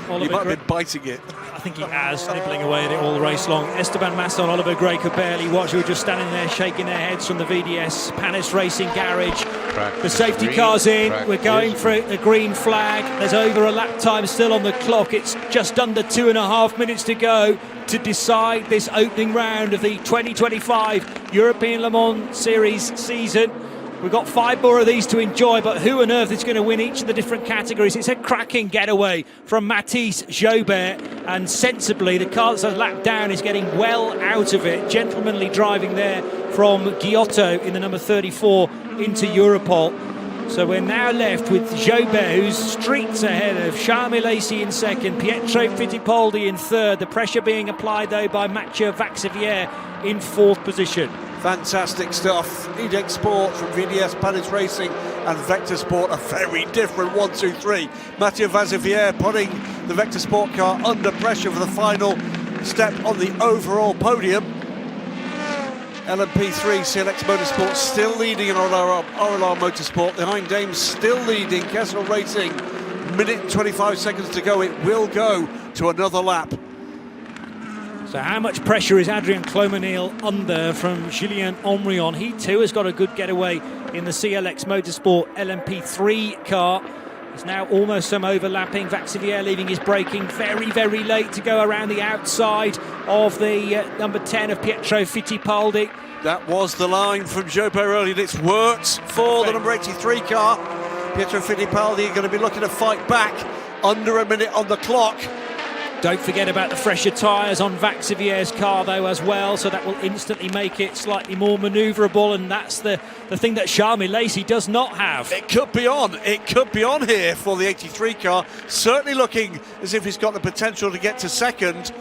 He might have been biting it. I think he has, nibbling away at it all race long. Esteban Masson, Oliver Gray could barely watch. We were just standing there shaking their heads from the VDS Panis Racing Garage. The safety car's in. We're going for a green flag. There's over a lap time still on the clock. It's just under 2.5 minutes to go to decide this opening round of the 2025 European Le Mans Series season. We've got 5 more of these to enjoy, but who on earth is going to win each of the different categories? It's a cracking getaway from Mathys Joubert, and sensibly the car that's a lap down is getting well out of it. Gentlemanly driving there from Giotto in the number 34 into Europol. So we're now left with Joubert, who's streets ahead of Charles Milesi in second, Pietro Fittipaldi in third. The pressure being applied though by Mathieu Vaxivière in fourth position. Fantastic stuff. EDEX Sport from VDS Panis Racing and Vector Sport, a very different 1, 2, 3. Mathieu Vaxivière putting the Vector Sport car under pressure for the final step on the overall podium. LMP3 CLX Motorsport still leading in RLR Motorsport. The Hind Dames still leading. Kessel Racing, minute and 25 seconds to go. It will go to another lap. So how much pressure is Adrien Clomenil under from Julien Omrion? He too has got a good getaway in the CLX Motorsport LMP3 car. There's now almost some overlapping. Vaxivière leaving his braking very, very late to go around the outside of the number 10 of Pietro Fittipaldi. That was the line from Joubert earlier, and it's worked for the number 83 car. Pietro Fittipaldi going to be looking to fight back. Under a minute on the clock. Don't forget about the fresher tyres on Vaxivier's car though as well, so that will instantly make it slightly more manoeuvrable, and that's the thing that Charles Milesi does not have. It could be on here for the 83 car, certainly looking as if he's got the potential to get to second.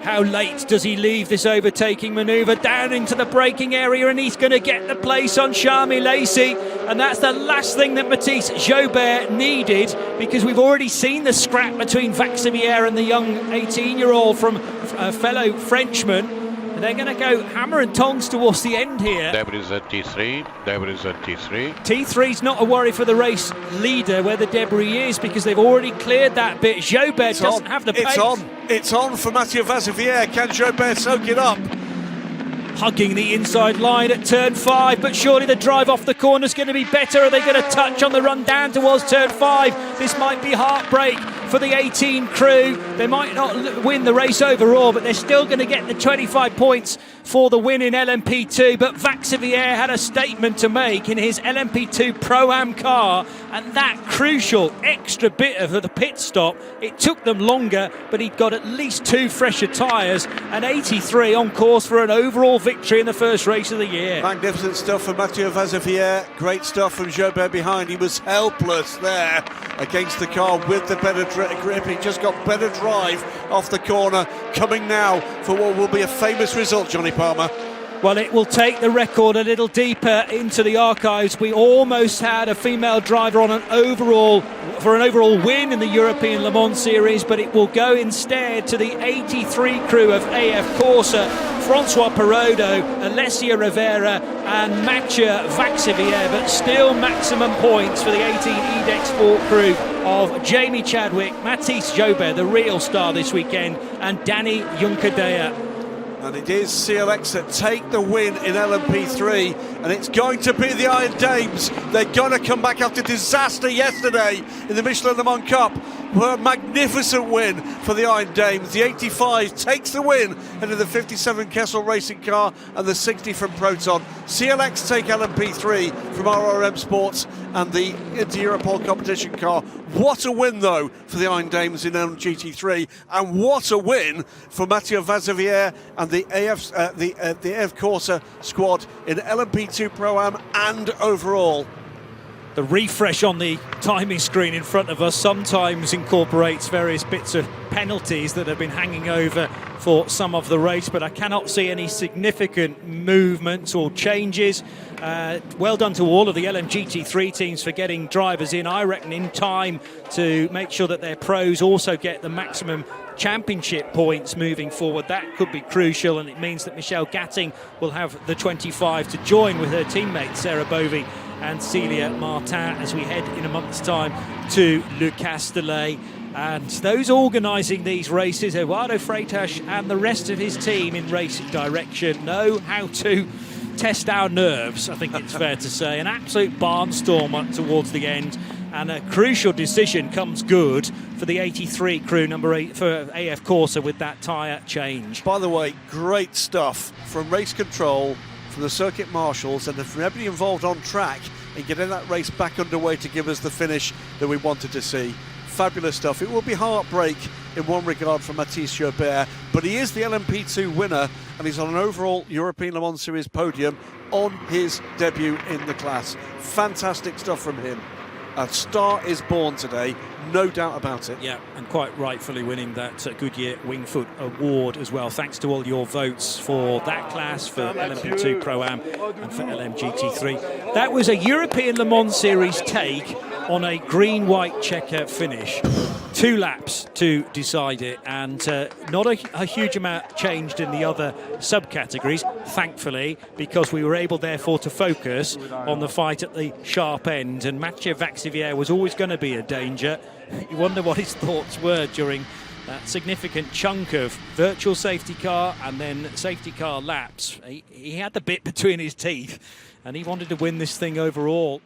How late does he leave this overtaking manoeuvre down into the braking area, and he's going to get the place on Charles Milesi, and that's the last thing that Mathys Joubert needed, because we've already seen the scrap between Vaxivière and the young 18-year-old from a fellow Frenchman. And they're going to go hammer and tongs towards the end here. There is a T3, there is a T3. T3's not a worry for the race leader where the debris is, because they've already cleared that bit. Joubert doesn't have the pace. It's on for Mathieu Vaxivière. Can Joubert soak it up? Hugging the inside line at turn 5, but surely the drive off the corner is going to be better. Are they going to touch on the run down towards turn 5? This might be heartbreak for the 18 crew. They might not win the race overall, but they're still going to get the 25 points for the win in LMP2. But Vaxivière had a statement to make in his LMP2 Pro-Am car, and that crucial extra bit of the pit stop, it took them longer, but he'd got at least 2 fresher tyres, and 83 on course for an overall victory in the first race of the year. Magnificent stuff from Mathieu Vaxivière. Great stuff from Joubert behind. He was helpless there against the car with the better grip. He just got better drive off the corner. Coming now for what will be a famous result, Johnny Palmer. Well, it will take the record a little deeper into the archives. We almost had a female driver on an overall win in the European Le Mans Series, but it will go instead to the 83 crew of AF Corsa, Francois Perrodo, Alessia Rivera and Mathieu Vaxivière, but still maximum points for the 18 EDEX Sport crew of Jamie Chadwick, Mathys Joubert, the real star this weekend, and Danny Juncadella. And it is CLX that take the win in LMP3, and it's going to be the Iron Dames. They're going to come back after disaster yesterday in the Michelin Le Mans Cup. A magnificent win for the Iron Dames. The 85 takes the win into the 57 Kessel Racing car and the 60 from Proton. CLX take LMP3 from RRM Sports and the Inter-Europol competition car. What a win, though, for the Iron Dames in GT3, and what a win for Mathieu Vaxivière and the AF Corsa squad in LMP2 Pro-Am and overall. The refresh on the timing screen in front of us sometimes incorporates various bits of penalties that have been hanging over for some of the race, but I cannot see any significant movements or changes. Well done to all of the LMGT3 teams for getting drivers in, I reckon, in time to make sure that their pros also get the maximum championship points moving forward. That could be crucial, and it means that Michelle Gatting will have the 25 to join with her teammate Sarah Bovey and Celia Martin as we head in a month's time to Le Castellet. And those organising these races, Eduardo Freitas and the rest of his team in racing direction, know how to test our nerves, I think it's fair to say. An absolute barnstorm towards the end, and a crucial decision comes good for the 83 crew, number 8 for AF Corsa, with that tyre change. By the way, great stuff from race control, from the circuit marshals, and from everybody involved on track in getting that race back underway to give us the finish that we wanted to see. Fabulous stuff. It will be heartbreak in one regard for Mathis Joubert, but he is the LMP2 winner, and he's on an overall European Le Mans Series podium on his debut in the class. Fantastic stuff from him. A star is born today, no doubt about it. Yeah, and quite rightfully winning that Goodyear Wingfoot Award as well. Thanks to all your votes for that class, for LMP2 Pro-Am and for LMGT3. That was a European Le Mans Series take on a green-white checker finish. 2 laps to decide it, and not a huge amount changed in the other subcategories, thankfully, because we were able, therefore, to focus on the fight at the sharp end, and Mathieu Vaxivière was always going to be a danger. You wonder what his thoughts were during that significant chunk of virtual safety car and then safety car laps. He had the bit between his teeth, and he wanted to win this thing overall.